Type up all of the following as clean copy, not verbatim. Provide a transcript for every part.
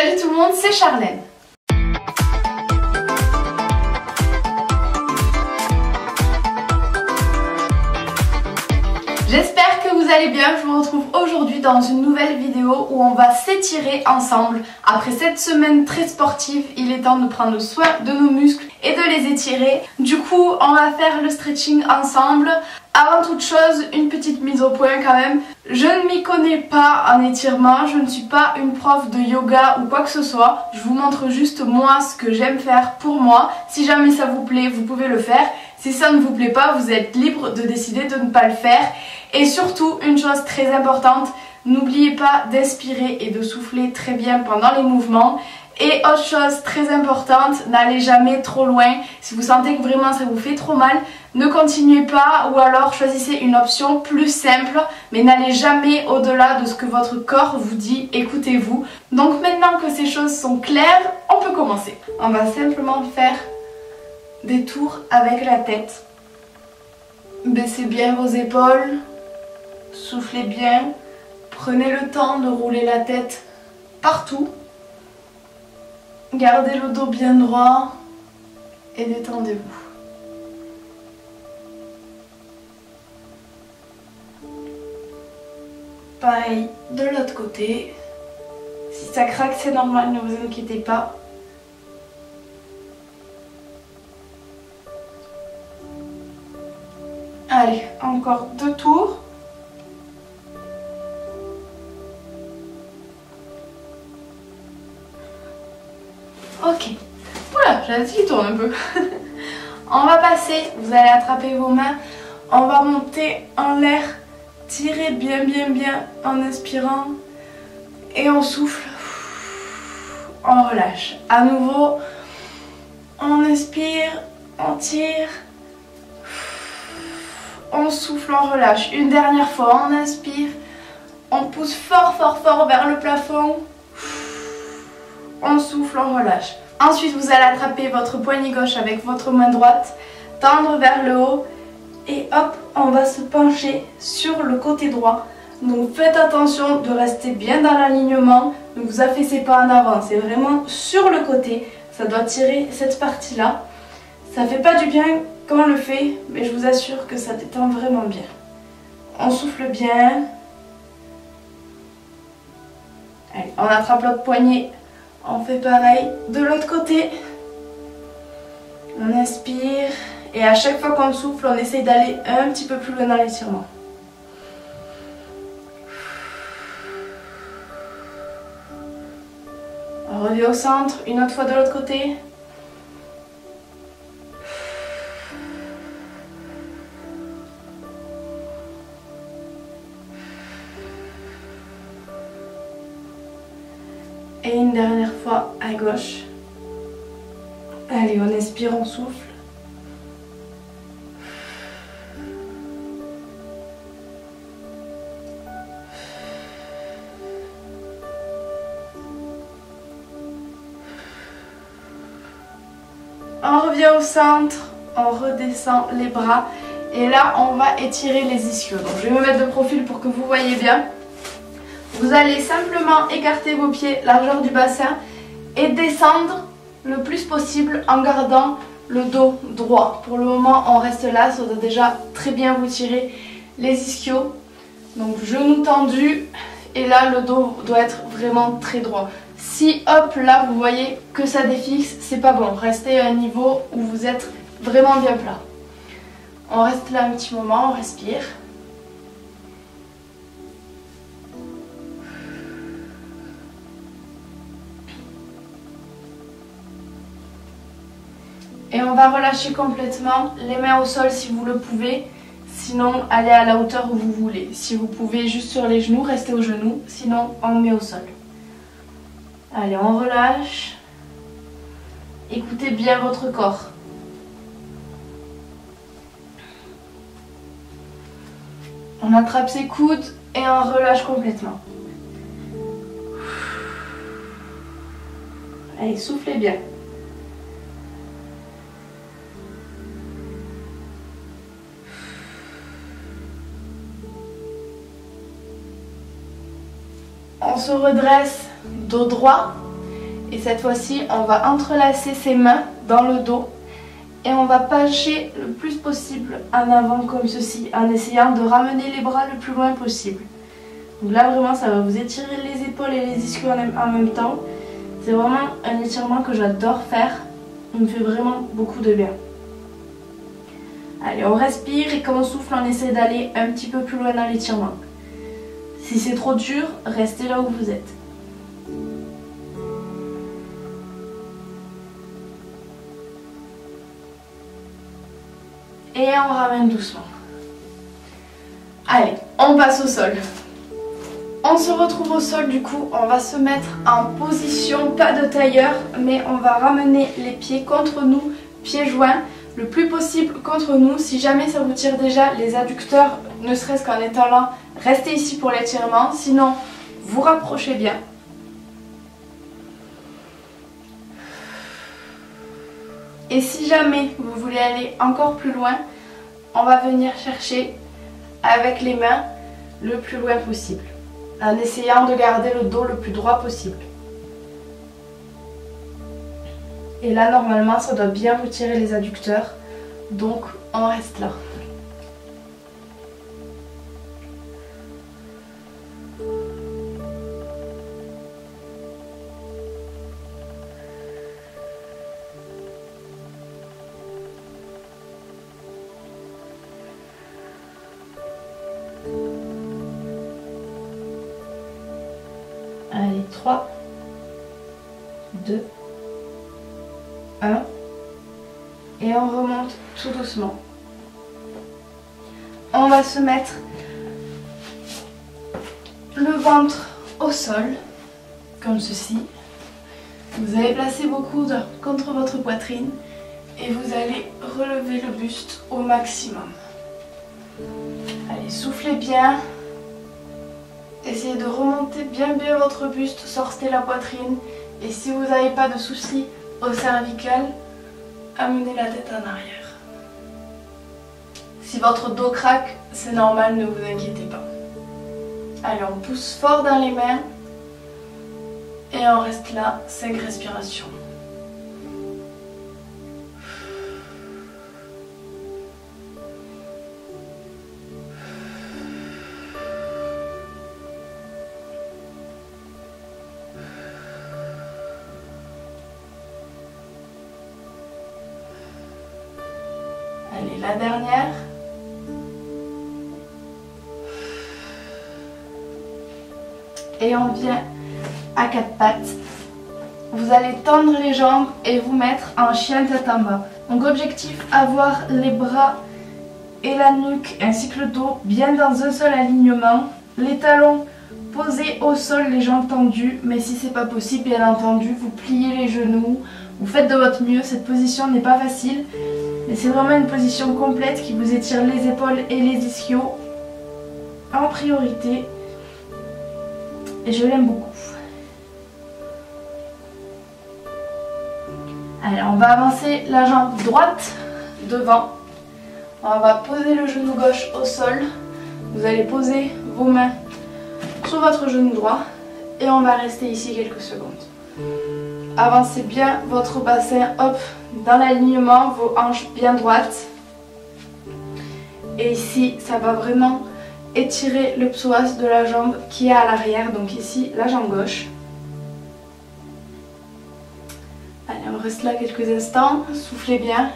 Salut tout le monde, c'est Charlène. J'espère que vous allez bien, je vous retrouve aujourd'hui dans une nouvelle vidéo où on va s'étirer ensemble. Après cette semaine très sportive, il est temps de prendre soin de nos muscles et de les étirer. Du coup, on va faire le stretching ensemble. Avant toute chose, une petite mise au point quand même. Je ne m'y connais pas en étirement, je ne suis pas une prof de yoga ou quoi que ce soit. Je vous montre juste moi ce que j'aime faire pour moi. Si jamais ça vous plaît, vous pouvez le faire. Si ça ne vous plaît pas, vous êtes libre de décider de ne pas le faire. Et surtout, une chose très importante, n'oubliez pas d'inspirer et de souffler très bien pendant les mouvements. Et autre chose très importante, n'allez jamais trop loin. Si vous sentez que vraiment ça vous fait trop mal, ne continuez pas ou alors choisissez une option plus simple. Mais n'allez jamais au-delà de ce que votre corps vous dit, écoutez-vous. Donc maintenant que ces choses sont claires, on peut commencer. On va simplement faire des tours avec la tête. Baissez bien vos épaules, soufflez bien, prenez le temps de rouler la tête partout. Gardez le dos bien droit et détendez-vous. Pareil de l'autre côté. Si ça craque, c'est normal, ne vous inquiétez pas. Allez, encore 2 tours. Ok. Voilà, j'ai dit qu'il tourne un peu. On va passer, vous allez attraper vos mains. On va monter en l'air. Tirez bien en inspirant. Et on souffle. On relâche. À nouveau, on inspire, on tire. On souffle, on relâche. Une dernière fois, on inspire. On pousse fort vers le plafond. On souffle, on relâche. Ensuite, vous allez attraper votre poignet gauche avec votre main droite, tendre vers le haut et hop, on va se pencher sur le côté droit. Donc faites attention de rester bien dans l'alignement, ne vous affaissez pas en avant, c'est vraiment sur le côté. Ça doit tirer cette partie-là. Ça fait pas du bien quand on le fait, mais je vous assure que ça détend vraiment bien. On souffle bien. Allez, on attrape l'autre poignet. On fait pareil de l'autre côté. On inspire. Et à chaque fois qu'on souffle, on essaye d'aller un petit peu plus loin dans l'étirement. On revient au centre. Une autre fois de l'autre côté. Et une dernière fois à gauche. Allez, on inspire, on souffle. On revient au centre, on redescend les bras. Et là, on va étirer les ischios. Donc, je vais me mettre de profil pour que vous voyez bien. Vous allez simplement écarter vos pieds, largeur du bassin, et descendre le plus possible en gardant le dos droit. Pour le moment, on reste là, ça doit déjà très bien vous tirer les ischios. Donc genoux tendus, et là le dos doit être vraiment très droit. Si hop, là vous voyez que ça défixe, c'est pas bon. Restez à un niveau où vous êtes vraiment bien plat. On reste là un petit moment, on respire. Et on va relâcher complètement les mains au sol si vous le pouvez. Sinon, allez à la hauteur où vous voulez. Si vous pouvez juste sur les genoux, restez aux genoux. Sinon, on met au sol. Allez, on relâche. Écoutez bien votre corps. On attrape ses coudes et on relâche complètement. Allez, soufflez bien. On se redresse dos droit Et cette fois-ci, on va entrelacer ses mains dans le dos et on va pencher le plus possible en avant comme ceci, en essayant de ramener les bras le plus loin possible. Donc là vraiment ça va vous étirer les épaules et les ischios en même temps. C'est vraiment un étirement que j'adore faire, il me fait vraiment beaucoup de bien. Allez, on respire et quand on souffle, on essaie d'aller un petit peu plus loin dans l'étirement. Si c'est trop dur, restez là où vous êtes. Et on ramène doucement. Allez, on passe au sol. On se retrouve au sol du coup, on va se mettre en position, pas de tailleur, mais on va ramener les pieds contre nous, pieds joints, le plus possible contre nous. Si jamais ça vous tire déjà les adducteurs, ne serait-ce qu'en étant là, restez ici pour l'étirement, sinon vous rapprochez bien. Et si jamais vous voulez aller encore plus loin, on va venir chercher avec les mains le plus loin possible, en essayant de garder le dos le plus droit possible. Et là, normalement, ça doit bien vous tirer les adducteurs, donc on reste là. Allez, 3, 2, 1. Et on remonte tout doucement. On va se mettre le ventre au sol, comme ceci. Vous allez placer vos coudes contre votre poitrine et vous allez relever le buste au maximum. Allez, soufflez bien. Essayez de remonter bien votre buste, sortez la poitrine. Et si vous n'avez pas de soucis au cervical, amenez la tête en arrière. Si votre dos craque, c'est normal, ne vous inquiétez pas. Allez, on pousse fort dans les mains. Et on reste là, 5 respirations. Allez, la dernière. Et on vient à 4 pattes. Vous allez tendre les jambes et vous mettre en chien tête en bas. Donc objectif, avoir les bras et la nuque ainsi que le dos bien dans un seul alignement. Les talons posés au sol, les jambes tendues. Mais si c'est pas possible, bien entendu, vous pliez les genoux. Vous faites de votre mieux. Cette position n'est pas facile. Mais c'est vraiment une position complète qui vous étire les épaules et les ischios en priorité. Et je l'aime beaucoup. Allez, on va avancer la jambe droite devant. On va poser le genou gauche au sol. Vous allez poser vos mains sur votre genou droit. Et on va rester ici quelques secondes. Avancez bien votre bassin, hop, dans l'alignement, vos hanches bien droites. Et ici, ça va vraiment étirer le psoas de la jambe qui est à l'arrière. Donc ici, la jambe gauche. Allez, on reste là quelques instants. Soufflez bien.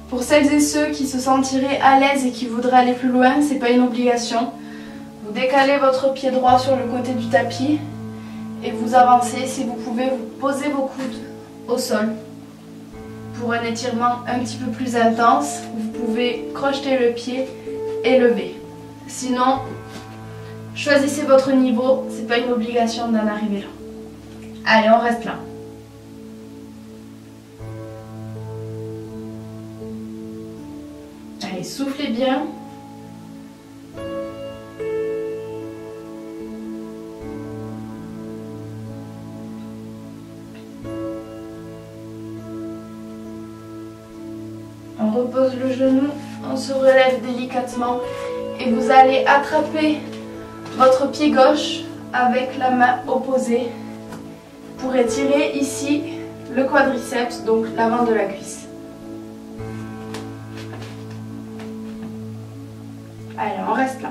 Pour celles et ceux qui se sentiraient à l'aise et qui voudraient aller plus loin, c'est pas une obligation. Vous décalez votre pied droit sur le côté du tapis et vous avancez. Si vous pouvez, vous posez vos coudes au sol. Pour un étirement un petit peu plus intense, vous pouvez crocheter le pied et lever. Sinon, choisissez votre niveau, c'est pas une obligation d'en arriver là. Allez, on reste là. Allez, soufflez bien. On repose le genou, on se relève délicatement et vous allez attraper votre pied gauche avec la main opposée pour étirer ici le quadriceps, donc l'avant de la cuisse. Allez, on reste là.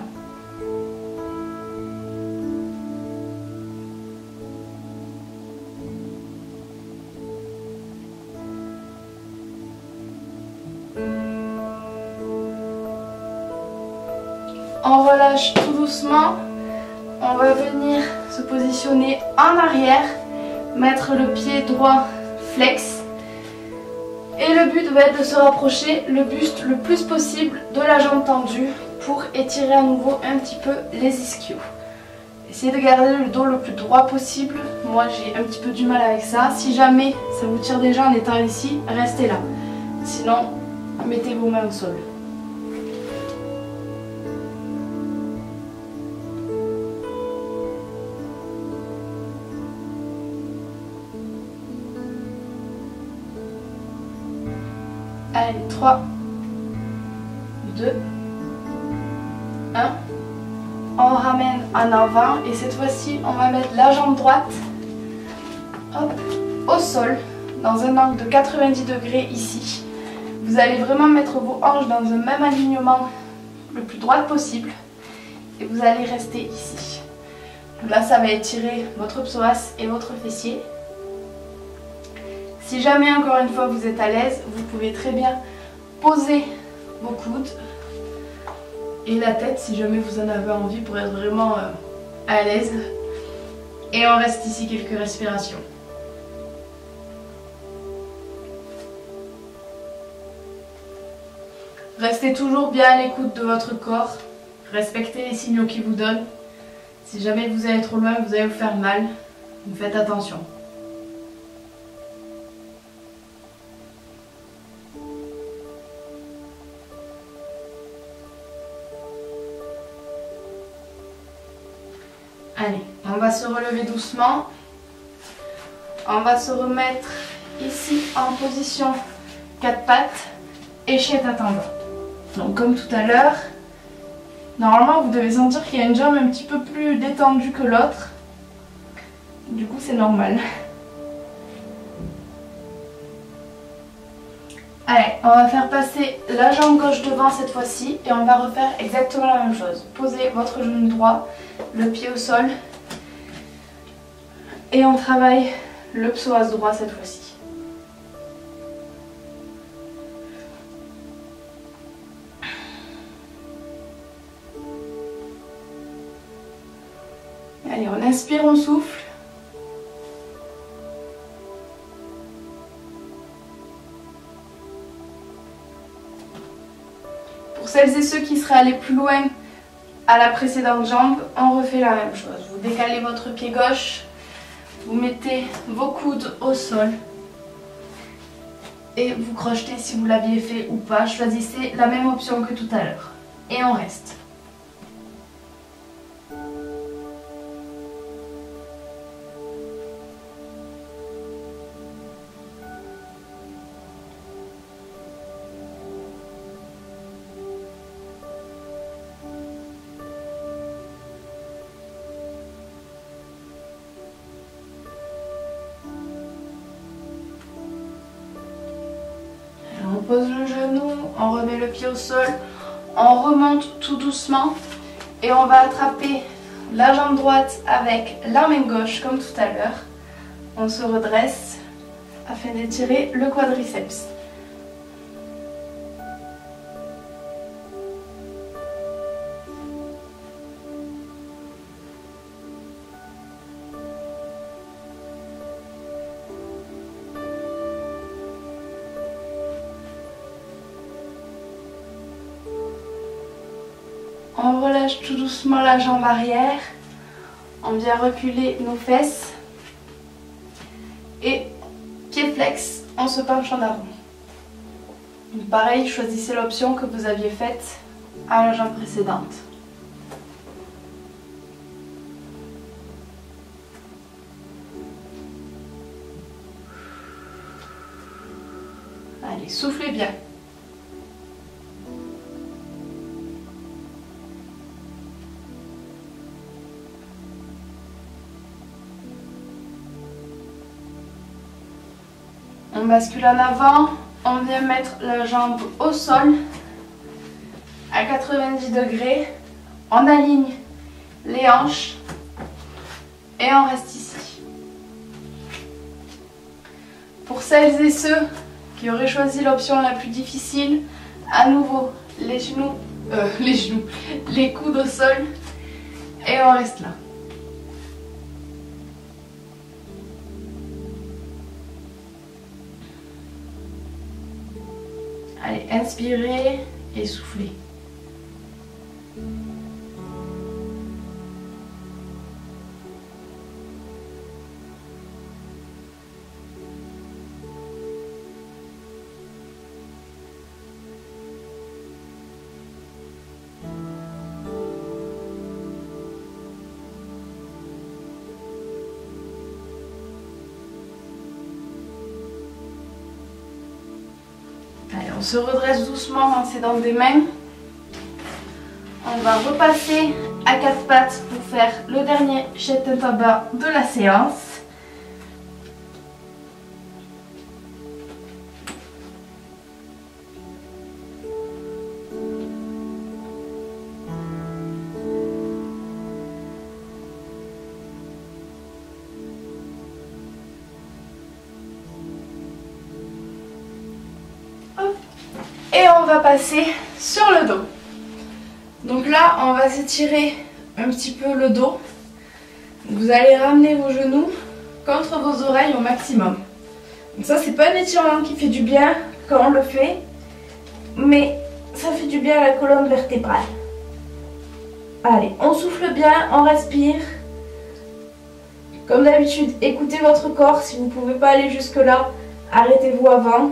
On relâche tout doucement. On va venir se positionner en arrière, mettre le pied droit flex. Et le but va être de se rapprocher le buste le plus possible de la jambe tendue pour étirer à nouveau un petit peu les ischios. Essayez de garder le dos le plus droit possible. Moi j'ai un petit peu du mal avec ça. Si jamais ça vous tire déjà en étant ici, restez là. Sinon, mettez vos mains au sol. Allez, 3, 2, 1. On ramène en avant et cette fois-ci, on va mettre la jambe droite hop, au sol dans un angle de 90 degrés ici. Vous allez vraiment mettre vos hanches dans un même alignement le plus droit possible et vous allez rester ici. Donc là, ça va étirer votre psoas et votre fessier. Si jamais, encore une fois, vous êtes à l'aise, vous pouvez très bien poser vos coudes et la tête si jamais vous en avez envie pour être vraiment à l'aise. Et on reste ici quelques respirations. Restez toujours bien à l'écoute de votre corps. Respectez les signaux qu'il vous donne. Si jamais vous allez trop loin, vous allez vous faire mal. Donc faites attention. Allez, on va se relever doucement. On va se remettre ici en position 4 pattes, échette à tendon. Donc comme tout à l'heure, normalement vous devez sentir qu'il y a une jambe un petit peu plus détendue que l'autre. Du coup c'est normal. Allez, on va faire passer la jambe gauche devant cette fois-ci et on va refaire exactement la même chose. Posez votre genou droit, le pied au sol et on travaille le psoas droit cette fois-ci. Allez, on inspire, on souffle. Pour celles et ceux qui seraient allés plus loin à la précédente jambe, on refait la même chose. Vous décalez votre pied gauche, vous mettez vos coudes au sol et vous crochetez si vous l'aviez fait ou pas. Choisissez la même option que tout à l'heure. Et on reste. On pose le genou, on remet le pied au sol, on remonte tout doucement et on va attraper la jambe droite avec la main gauche comme tout à l'heure. On se redresse afin d'étirer le quadriceps. On relâche tout doucement la jambe arrière. On vient reculer nos fesses. Et pied flex, on se penche en avant. Donc pareil, choisissez l'option que vous aviez faite à la jambe précédente. Allez, soufflez bien. On bascule en avant, on vient mettre la jambe au sol à 90 degrés, on aligne les hanches et on reste ici. Pour celles et ceux qui auraient choisi l'option la plus difficile, à nouveau les coudes au sol et on reste là. Allez, inspirez et soufflez. Allez, on se redresse doucement en s'aidant des mains. On va repasser à quatre pattes pour faire le dernier Shetentaba de la séance. Et on va passer sur le dos. Donc là, on va s'étirer un petit peu le dos. Vous allez ramener vos genoux contre vos oreilles au maximum. Donc ça, c'est pas un étirement qui fait du bien quand on le fait, mais ça fait du bien à la colonne vertébrale. Allez, on souffle bien, on respire. Comme d'habitude, écoutez votre corps. Si vous ne pouvez pas aller jusque là, arrêtez-vous avant.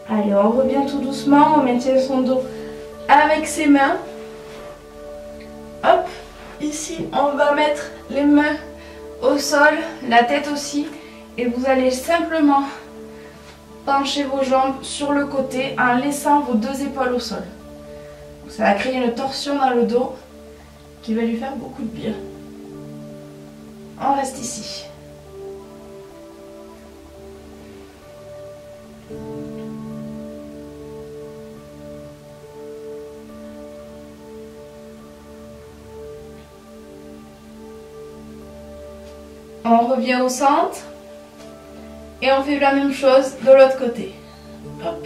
Allez, on revient tout doucement, on maintient son dos avec ses mains. Hop, ici on va mettre les mains au sol, la tête aussi. Et vous allez simplement pencher vos jambes sur le côté en laissant vos deux épaules au sol. Ça va créer une torsion dans le dos qui va lui faire beaucoup de bien. On reste ici. On revient au centre et on fait la même chose de l'autre côté. Hop.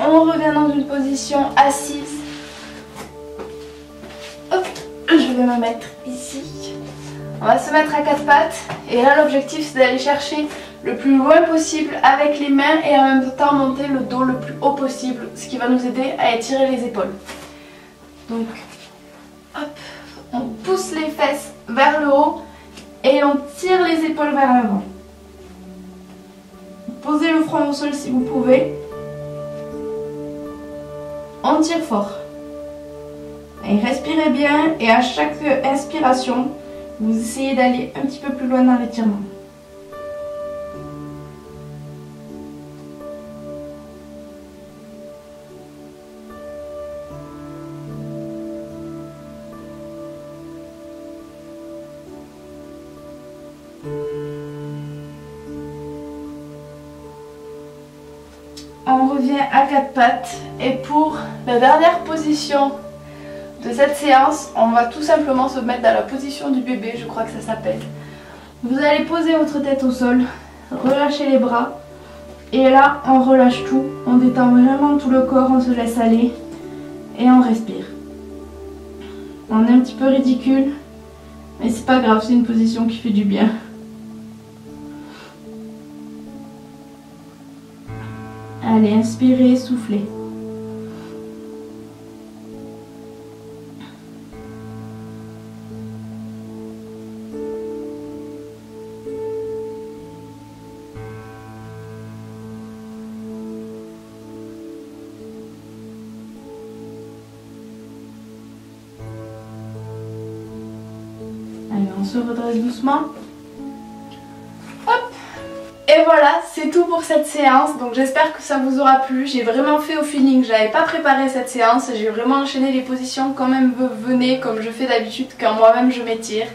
On revient dans une position assise. Hop, je vais me mettre ici. On va se mettre à quatre pattes et là l'objectif c'est d'aller chercher le plus loin possible avec les mains et en même temps monter le dos le plus haut possible, ce qui va nous aider à étirer les épaules. Donc hop, on pousse les fesses vers le haut et on tire les épaules vers l'avant. Posez le front au sol si vous pouvez. On tire fort. Et respirez bien et à chaque inspiration, vous essayez d'aller un petit peu plus loin dans l'étirement. On revient à quatre pattes et pour la dernière position de cette séance, on va tout simplement se mettre dans la position du bébé, je crois que ça s'appelle. Vous allez poser votre tête au sol, relâchez les bras et là on relâche tout, on détend vraiment tout le corps, on se laisse aller et on respire. On est un petit peu ridicule, mais c'est pas grave, c'est une position qui fait du bien. Allez, inspirez, soufflez. Allez, on se redresse doucement. Hop. Et voilà, c'est tout pour cette séance. Donc j'espère que ça vous aura plu. J'ai vraiment fait au feeling, j'avais pas préparé cette séance. J'ai vraiment enchaîné les positions comme elles me venaient, comme je fais d'habitude quand moi-même je m'étire.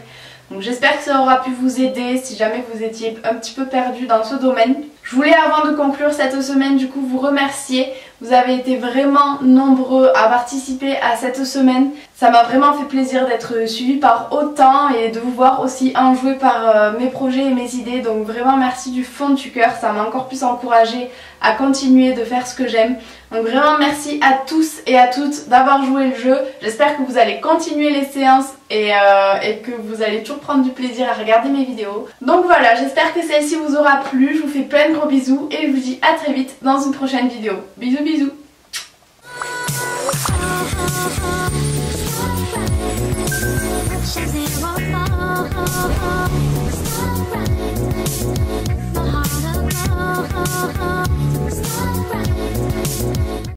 Donc j'espère que ça aura pu vous aider si jamais vous étiez un petit peu perdu dans ce domaine. Je voulais, avant de conclure cette semaine, du coup vous remercier. Vous avez été vraiment nombreux à participer à cette semaine. Ça m'a vraiment fait plaisir d'être suivi par autant et de vous voir aussi enjoué par mes projets et mes idées. Donc vraiment merci du fond du cœur, ça m'a encore plus encouragée à continuer de faire ce que j'aime. Donc vraiment merci à tous et à toutes d'avoir joué le jeu. J'espère que vous allez continuer les séances et que vous allez toujours prendre du plaisir à regarder mes vidéos. Donc voilà, j'espère que celle-ci vous aura plu. Je vous fais plein de gros bisous et je vous dis à très vite dans une prochaine vidéo. Bisous bisous. She's